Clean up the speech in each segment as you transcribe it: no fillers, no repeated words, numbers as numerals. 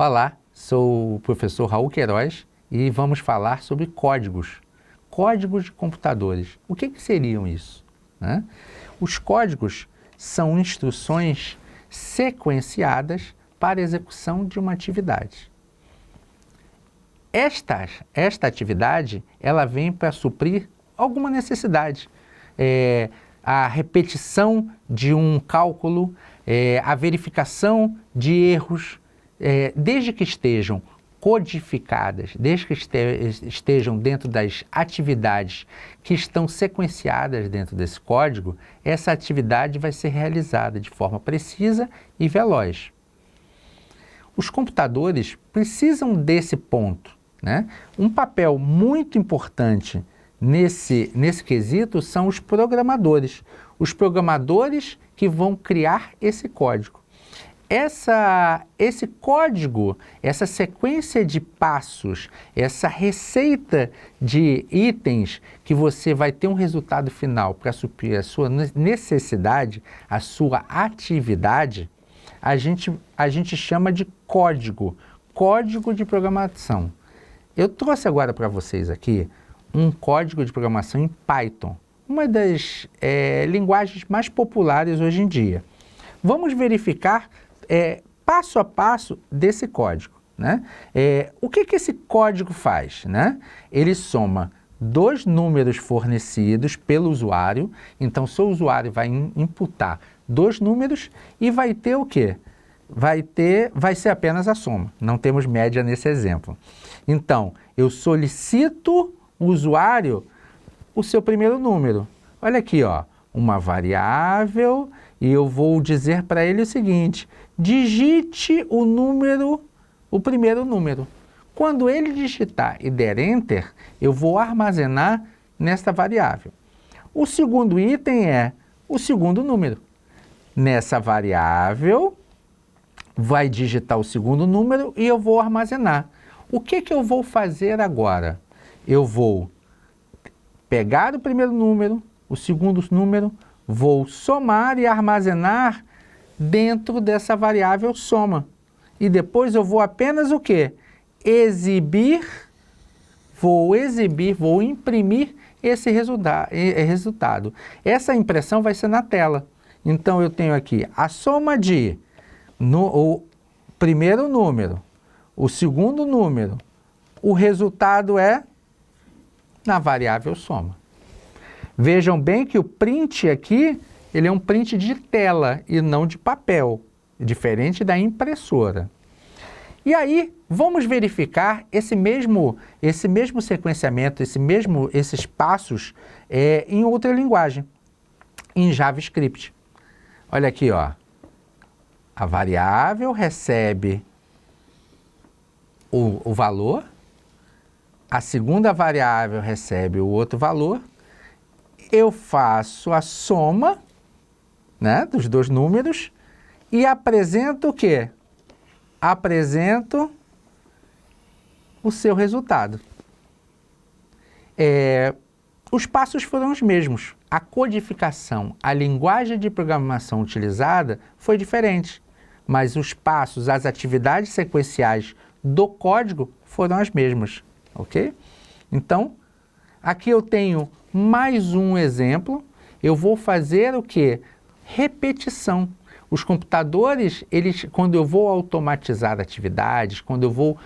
Olá, sou o professor Raul Queiroz e vamos falar sobre códigos. Códigos de computadores. O que seriam isso, né? Os códigos são instruções sequenciadas para a execução de uma atividade. Esta atividade, ela vem para suprir alguma necessidade. A repetição de um cálculo, a verificação de erros, desde que estejam codificadas, desde que estejam dentro das atividades que estão sequenciadas dentro desse código, essa atividade vai ser realizada de forma precisa e veloz. Os computadores precisam desse ponto, né? Um papel muito importante nesse quesito são os programadores. Os programadores que vão criar esse código. Esse código, essa sequência de passos, essa receita de itens que você vai ter um resultado final para suprir a sua necessidade, a sua atividade, a gente chama de código de programação. Eu trouxe agora para vocês aqui um código de programação em Python, uma das linguagens mais populares hoje em dia. Vamos verificar passo a passo desse código, né? O que esse código faz, né? Ele soma dois números fornecidos pelo usuário, então seu usuário vai imputar dois números e vai ter o quê? Vai ser apenas a soma, não temos média nesse exemplo. Então, eu solicito o usuário o seu primeiro número. Olha aqui, ó, uma variável, e eu vou dizer para ele o seguinte: digite o primeiro número. Quando ele digitar e der Enter, eu vou armazenar nesta variável. O segundo item é o segundo número. Nessa variável, vai digitar o segundo número e eu vou armazenar. O que eu vou fazer agora? Eu vou pegar o primeiro número, o segundo número, vou somar e armazenar dentro dessa variável soma. E depois eu vou apenas o quê? Vou imprimir esse resultado. Essa impressão vai ser na tela. Então eu tenho aqui a soma de o primeiro número, o segundo número, o resultado é na variável soma. Vejam bem que o print aqui, ele é um print de tela e não de papel, diferente da impressora. E aí, vamos verificar esse mesmo sequenciamento, esses passos em outra linguagem, em JavaScript. Olha aqui, ó. A variável recebe o valor, a segunda variável recebe o outro valor, eu faço a soma, né, dos dois números e apresento o quê? Apresento o seu resultado. Os passos foram os mesmos. A codificação, a linguagem de programação utilizada foi diferente, mas os passos, as atividades sequenciais do código foram as mesmas, ok? Então, aqui eu tenho mais um exemplo. Eu vou fazer o quê? Repetição. Os computadores, quando eu vou automatizar atividades, quando eu vou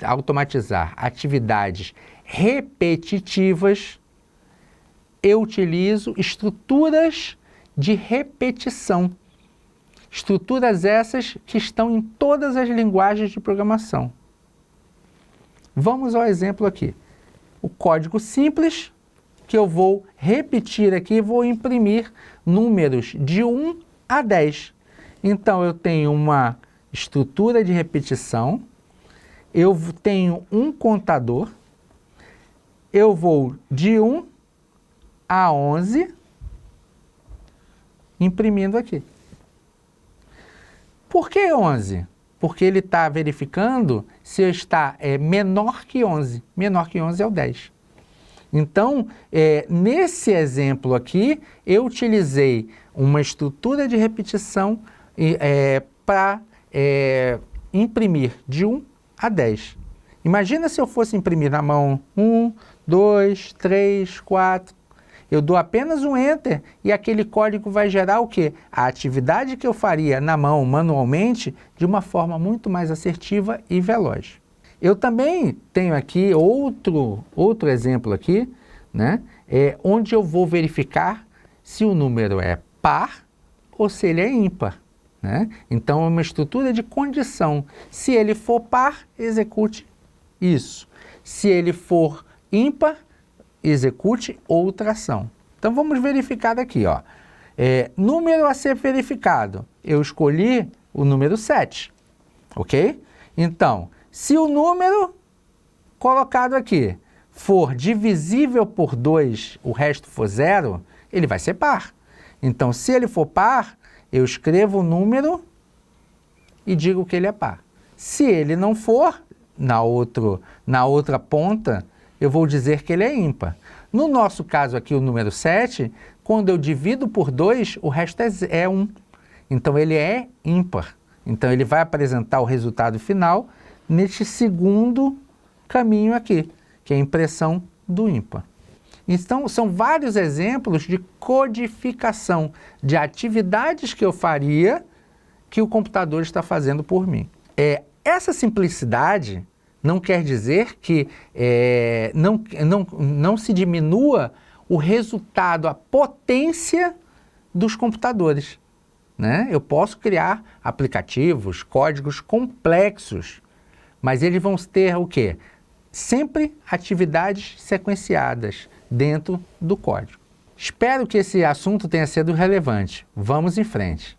automatizar atividades repetitivas, eu utilizo estruturas de repetição. Estruturas essas que estão em todas as linguagens de programação. Vamos ao exemplo aqui. O código simples, que eu vou repetir aqui, vou imprimir números de 1 a 10. Então, eu tenho uma estrutura de repetição, eu tenho um contador, eu vou de 1 a 11, imprimindo aqui. Por que 11? Porque ele está verificando se está menor que 11. Menor que 11 é o 10. Então, nesse exemplo aqui, eu utilizei uma estrutura de repetição para imprimir de 1 a 10. Imagina se eu fosse imprimir na mão 1, 2, 3, 4. Eu dou apenas um Enter e aquele código vai gerar o quê? A atividade que eu faria na mão manualmente de uma forma muito mais assertiva e veloz. Eu também tenho aqui outro exemplo aqui, né? Onde eu vou verificar se o número é par ou se ele é ímpar, né? Então, é uma estrutura de condição. Se ele for par, execute isso. Se ele for ímpar, execute outra ação. Então, vamos verificar aqui, ó. Número a ser verificado. Eu escolhi o número 7, ok? Então, se o número colocado aqui for divisível por 2, o resto for 0, ele vai ser par. Então, se ele for par, eu escrevo o número e digo que ele é par. Se ele não for, na outra ponta, eu vou dizer que ele é ímpar. No nosso caso aqui, o número 7, quando eu divido por 2, o resto é 1. Então, ele é ímpar. Então, ele vai apresentar o resultado final neste segundo caminho aqui, que é a impressão do ímpar. Então, são vários exemplos de codificação de atividades que eu faria que o computador está fazendo por mim. Essa simplicidade não quer dizer que não se diminua o resultado, a potência dos computadores, né? Eu posso criar aplicativos, códigos complexos, mas eles vão ter o quê? Sempre atividades sequenciadas dentro do código. Espero que esse assunto tenha sido relevante. Vamos em frente.